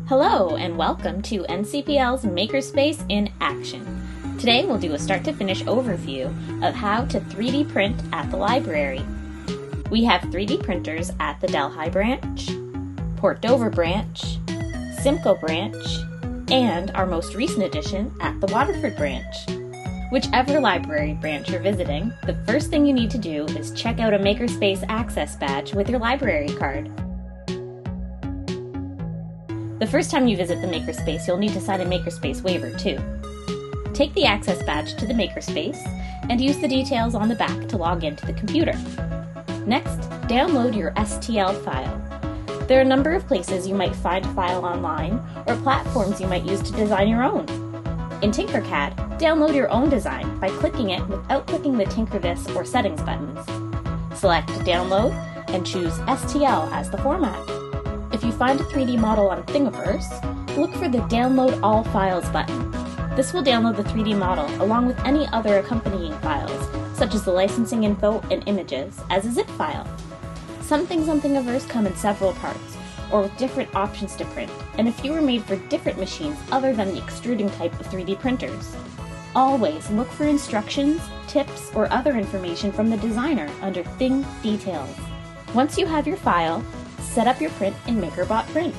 Hello and welcome to NCPL's MakerSpace in action. Today we'll do a start-to-finish overview of how to 3D print at the library. We have 3D printers at the Delhi branch, Port Dover branch, Simcoe branch, and our most recent addition at the Waterford branch. Whichever library branch you're visiting, the first thing you need to do is check out a MakerSpace access badge with your library card. The first time you visit the MakerSpace, you'll need to sign a MakerSpace waiver too. Take the access badge to the MakerSpace and use the details on the back to log into the computer. Next, download your STL file. There are a number of places you might find a file online or platforms you might use to design your own. In Tinkercad, download your own design by clicking it without clicking the Tinker This or Settings buttons. Select Download and choose STL as the format. If you find a 3D model on Thingiverse, look for the Download All Files button. This will download the 3D model along with any other accompanying files, such as the licensing info and images, as a zip file. Some things on Thingiverse come in several parts, or with different options to print, and a few are made for different machines other than the extruding type of 3D printers. Always look for instructions, tips, or other information from the designer under Thing Details. Once you have your file, set up your print in MakerBot Print.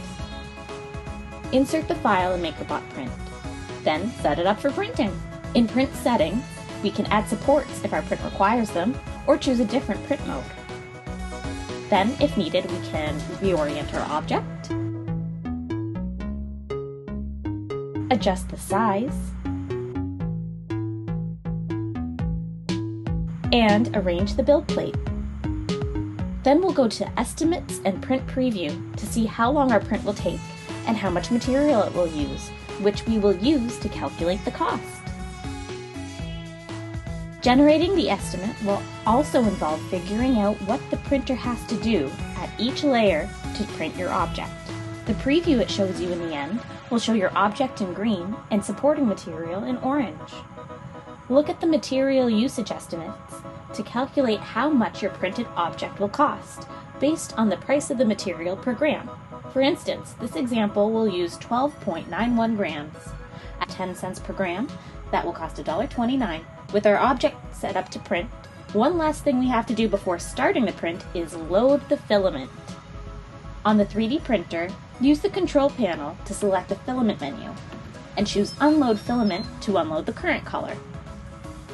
Insert the file in MakerBot Print. Then set it up for printing. In Print Settings, we can add supports if our print requires them, or choose a different print mode. Then, if needed, we can reorient our object, adjust the size, and arrange the build plate. Then we'll go to Estimates and Print Preview to see how long our print will take and how much material it will use, which we will use to calculate the cost. Generating the estimate will also involve figuring out what the printer has to do at each layer to print your object. The preview it shows you in the end will show your object in green and supporting material in orange. Look at the material usage estimates to calculate how much your printed object will cost, based on the price of the material per gram. For instance, this example will use 12.91 grams. At 10 cents per gram, that will cost $1.29. With our object set up to print, one last thing we have to do before starting the print is load the filament. On the 3D printer, use the control panel to select the filament menu, and choose Unload Filament to unload the current color.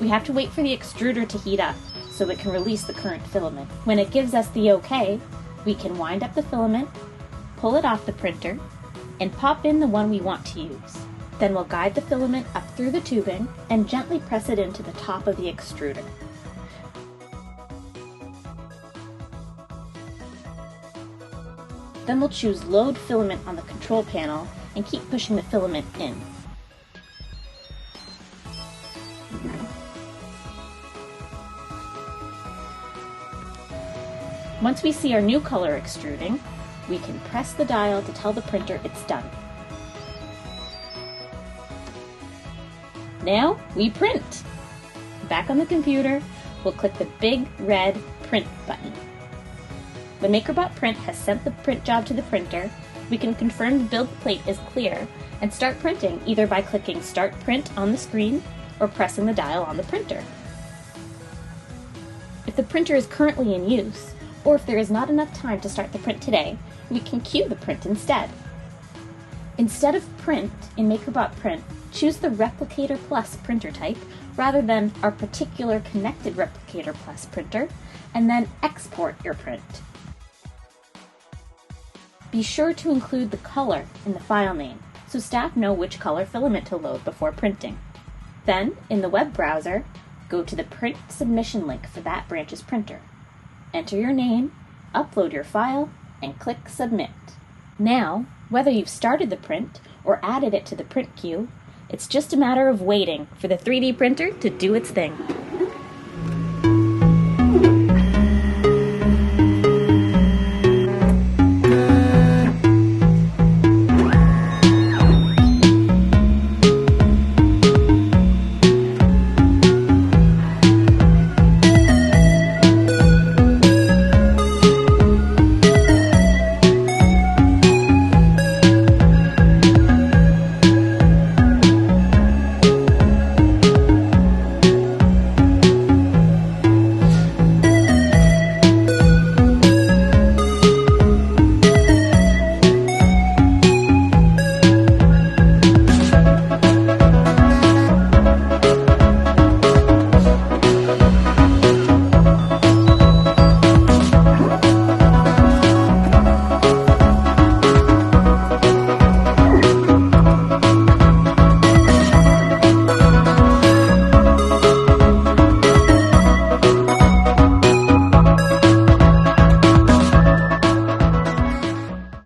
We have to wait for the extruder to heat up so it can release the current filament. When it gives us the OK, we can wind up the filament, pull it off the printer, and pop in the one we want to use. Then we'll guide the filament up through the tubing and gently press it into the top of the extruder. Then we'll choose Load Filament on the control panel and keep pushing the filament in. Once we see our new color extruding, we can press the dial to tell the printer it's done. Now we print! Back on the computer, we'll click the big red Print button. When MakerBot Print has sent the print job to the printer, we can confirm the build plate is clear and start printing either by clicking Start Print on the screen or pressing the dial on the printer. If the printer is currently in use, or if there is not enough time to start the print today, we can queue the print instead. Instead of Print in MakerBot Print, choose the Replicator Plus printer type rather than our particular Connected Replicator Plus printer, and then export your print. Be sure to include the color in the file name so staff know which color filament to load before printing. Then, in the web browser, go to the Print Submission link for that branch's printer. Enter your name, upload your file, and click Submit. Now, whether you've started the print or added it to the print queue, it's just a matter of waiting for the 3D printer to do its thing.